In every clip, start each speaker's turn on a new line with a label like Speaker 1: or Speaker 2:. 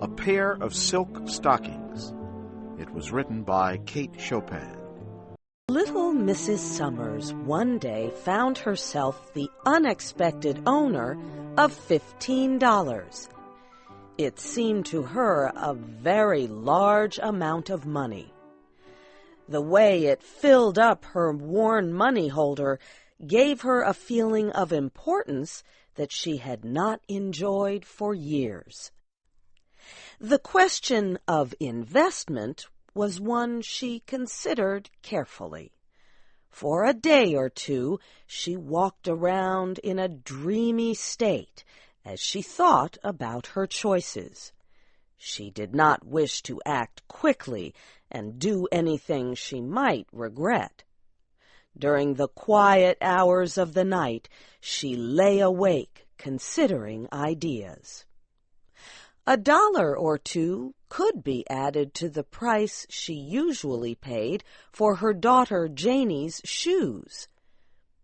Speaker 1: A Pair of Silk Stockings. It was written by Kate Chopin.
Speaker 2: Little Mrs. Summers one day found herself the unexpected owner of $15. It seemed to her a very large amount of money. The way it filled up her worn money holder gave her a feeling of importance that she had not enjoyed for years. The question of investment was one she considered carefully. For a day or two she walked around in a dreamy state as she thought about her choices. She did not wish to act quickly and do anything she might regret. During the quiet hours of the night, she lay awake considering ideas. $1 or two could be added to the price she usually paid for her daughter Janie's shoes.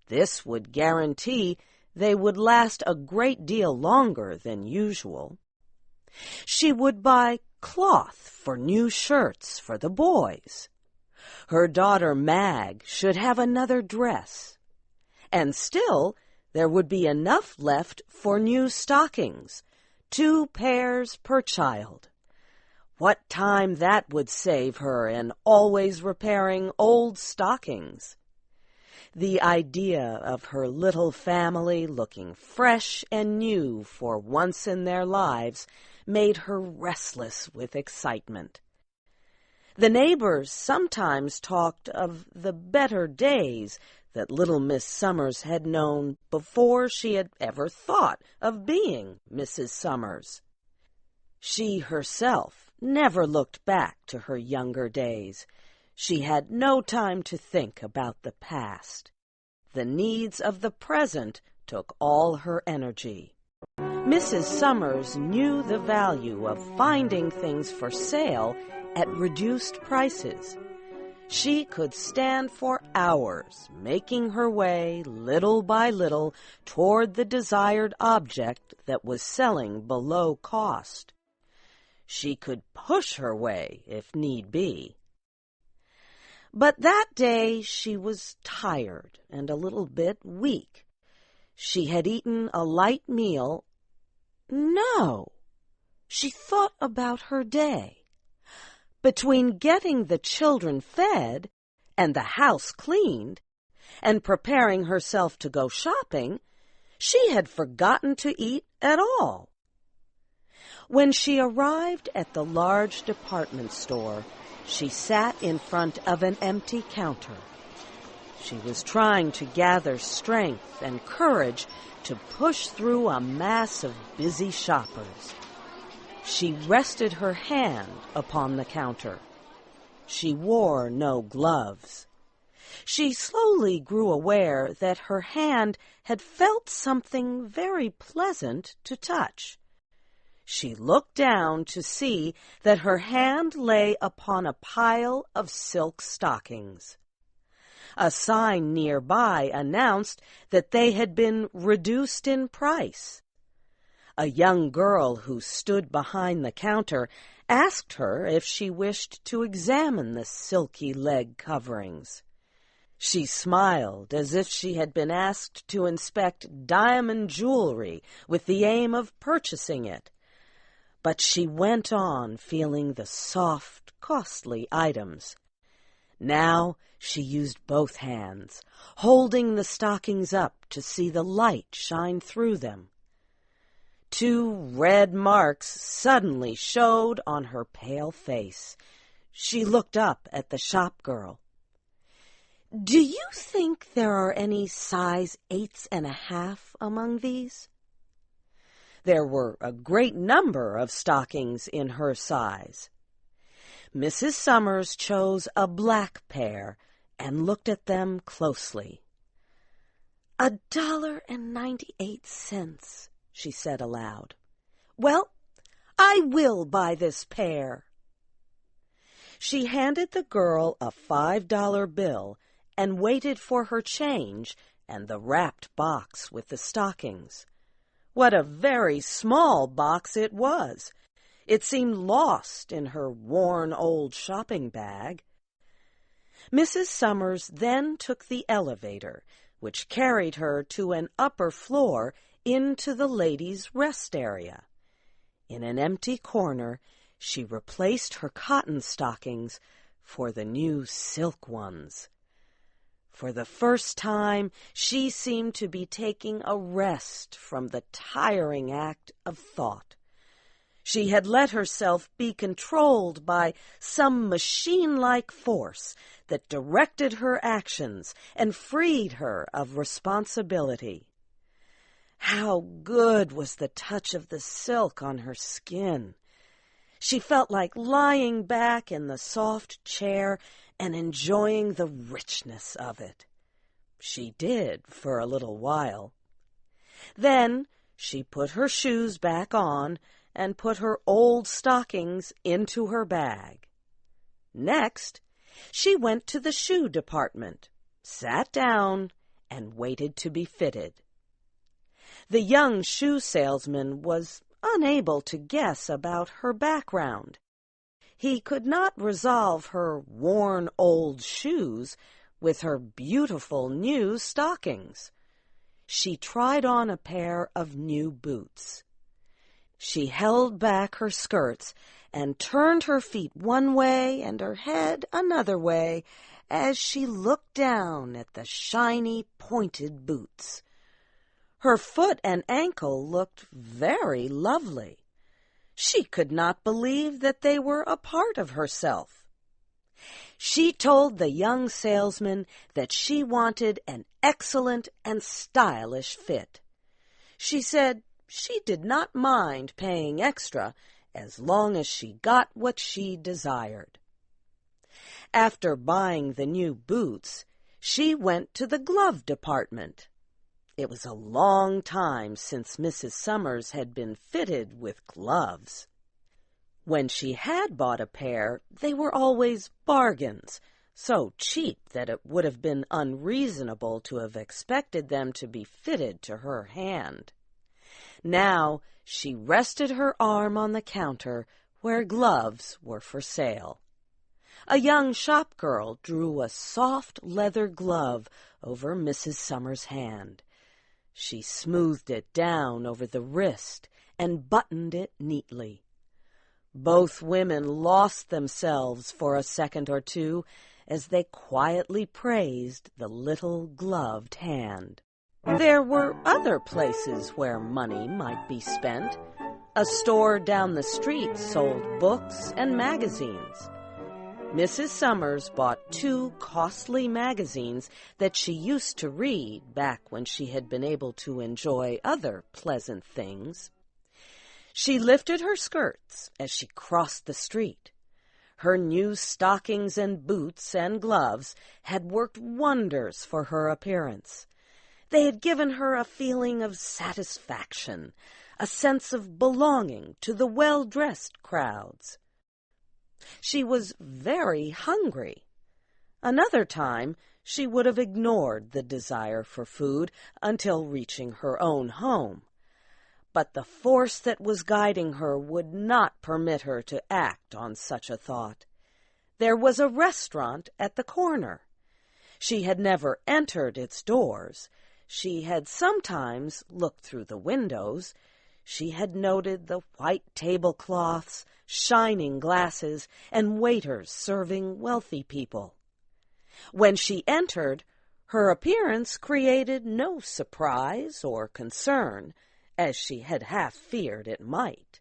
Speaker 2: This would guarantee they would last a great deal longer than usual. She would buy cloth for new shirts for the boys. Her daughter Mag should have another dress. And still, there would be enough left for new stockings, 2 pairs per child. What time that would save her in always repairing old stockings. The idea of her little family looking fresh and new for once in their lives made her restless with excitement. The neighbors sometimes talked of the better days that little Miss Summers had known before she had ever thought of being Mrs. Summers. She herself never looked back to her younger days. She had no time to think about the past. The needs of the present took all her energy. Mrs. Summers knew the value of finding things for sale at reduced prices. She could stand for hours, making her way little by little toward the desired object that was selling below cost. She could push her way if need be. But that day she was tired and a little bit weak. She had eaten a light meal. No, she thought about her day. Between getting the children fed and the house cleaned and preparing herself to go shopping, she had forgotten to eat at all. When she arrived at the large department store, she sat in front of an empty counter. She was trying to gather strength and courage to push through a mass of busy shoppers. She rested her hand upon the counter. She wore no gloves. She slowly grew aware that her hand had felt something very pleasant to touch. She looked down to see that her hand lay upon a pile of silk stockings. A sign nearby announced that they had been reduced in price. A young girl who stood behind the counter asked her if she wished to examine the silky leg coverings. She smiled as if she had been asked to inspect diamond jewelry with the aim of purchasing it. But she went on feeling the soft, costly items. Now she used both hands, holding the stockings up to see the light shine through them. 2 red marks suddenly showed on her pale face. She looked up at the shop girl. "Do you think there are any size 8½ among these?" There were a great number of stockings in her size. Mrs. Summers chose a black pair and looked at them closely. $1.98, she said aloud. "Well, I will buy this pair." She handed the girl a $5 bill and waited for her change and the wrapped box with the stockings. What a very small box it was! It seemed lost in her worn old shopping bag. Mrs. Summers then took the elevator, which carried her to an upper floor into the ladies' rest area. In an empty corner, she replaced her cotton stockings for the new silk ones. For the first time, she seemed to be taking a rest from the tiring act of thought. She had let herself be controlled by some machine-like force that directed her actions and freed her of responsibility. How good was the touch of the silk on her skin! She felt like lying back in the soft chair and enjoying the richness of it. She did for a little while. Then she put her shoes back on and put her old stockings into her bag. Next, she went to the shoe department, sat down, and waited to be fitted. The young shoe salesman was unable to guess about her background. He could not resolve her worn old shoes with her beautiful new stockings. She tried on a pair of new boots. She held back her skirts and turned her feet one way and her head another way as she looked down at the shiny, pointed boots. Her foot and ankle looked very lovely. She could not believe that they were a part of herself. She told the young salesman that she wanted an excellent and stylish fit. She said she did not mind paying extra as long as she got what she desired. After buying the new boots, she went to the glove department. It was a long time since Mrs. Summers had been fitted with gloves. When she had bought a pair, they were always bargains, so cheap that it would have been unreasonable to have expected them to be fitted to her hand. Now she rested her arm on the counter where gloves were for sale. A young shop girl drew a soft leather glove over Mrs. Summers' hand. She smoothed it down over the wrist and buttoned it neatly. Both women lost themselves for a second or two as they quietly praised the little gloved hand. There were other places where money might be spent. A store down the street sold books and magazines. Mrs. Summers bought 2 costly magazines that she used to read back when she had been able to enjoy other pleasant things. She lifted her skirts as she crossed the street. Her new stockings and boots and gloves had worked wonders for her appearance. They had given her a feeling of satisfaction, a sense of belonging to the well-dressed crowds. She was very hungry. Another time, she would have ignored the desire for food until reaching her own home. But the force that was guiding her would not permit her to act on such a thought. There was a restaurant at the corner. She had never entered its doors. She had sometimes looked through the windows. She had noted the white tablecloths, shining glasses, and waiters serving wealthy people. When she entered, her appearance created no surprise or concern, as she had half feared it might.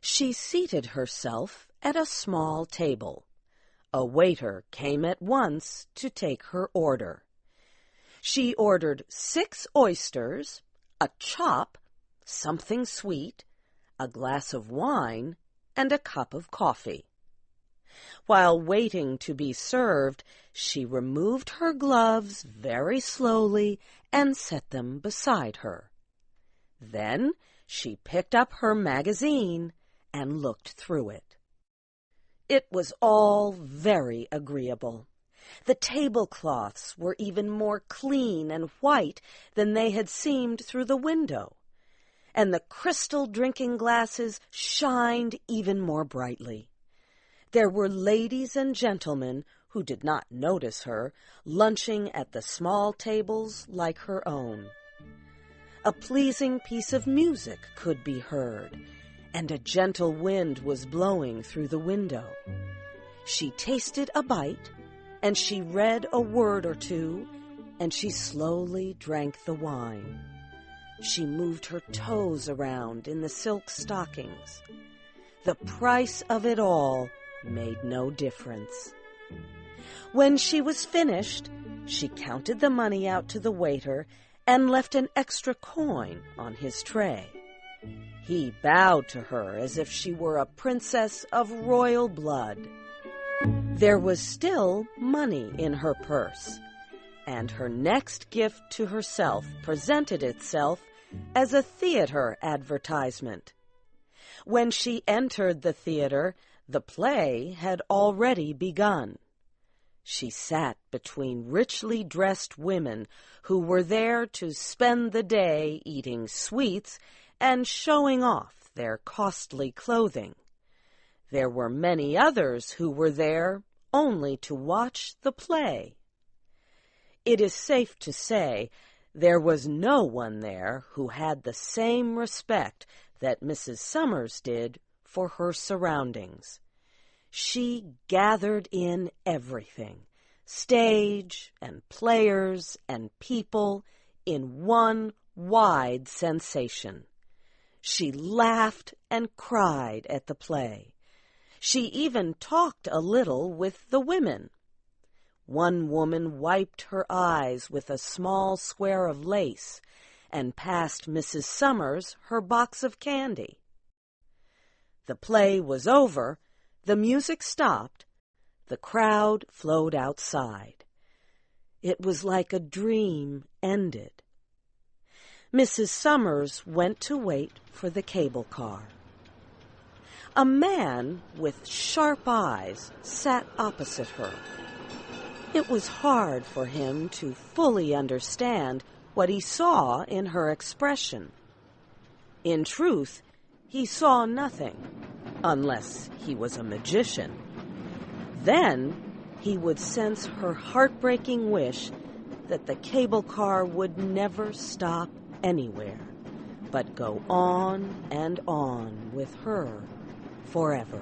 Speaker 2: She seated herself at a small table. A waiter came at once to take her order. She ordered 6 oysters, a chop, something sweet, a glass of wine, and a cup of coffee. While waiting to be served, she removed her gloves very slowly and set them beside her. Then she picked up her magazine and looked through it. It was all very agreeable. The tablecloths were even more clean and white than they had seemed through the window, and the crystal drinking glasses shined even more brightly. There were ladies and gentlemen who did not notice her, lunching at the small tables like her own. A pleasing piece of music could be heard, and a gentle wind was blowing through the window. She tasted a bite, and she read a word or two, and she slowly drank the wine. She moved her toes around in the silk stockings. The price of it all made no difference. When she was finished, she counted the money out to the waiter and left an extra coin on his tray. He bowed to her as if she were a princess of royal blood. There was still money in her purse, and her next gift to herself presented itself as a theater advertisement. When she entered the theater, the play had already begun. She sat between richly dressed women who were there to spend the day eating sweets and showing off their costly clothing. There were many others who were there only to watch the play. It is safe to say there was no one there who had the same respect that Mrs. Summers did for her surroundings. She gathered in everything, stage and players and people, in one wide sensation. She laughed and cried at the play. She even talked a little with the women. One woman wiped her eyes with a small square of lace and passed Mrs. Summers her box of candy. The play was over, the music stopped, the crowd flowed outside. It was like a dream ended. Mrs. Summers went to wait for the cable car. A man with sharp eyes sat opposite her. It was hard for him to fully understand what he saw in her expression. In truth, he saw nothing, unless he was a magician. Then he would sense her heartbreaking wish that the cable car would never stop anywhere, but go on and on with her forever.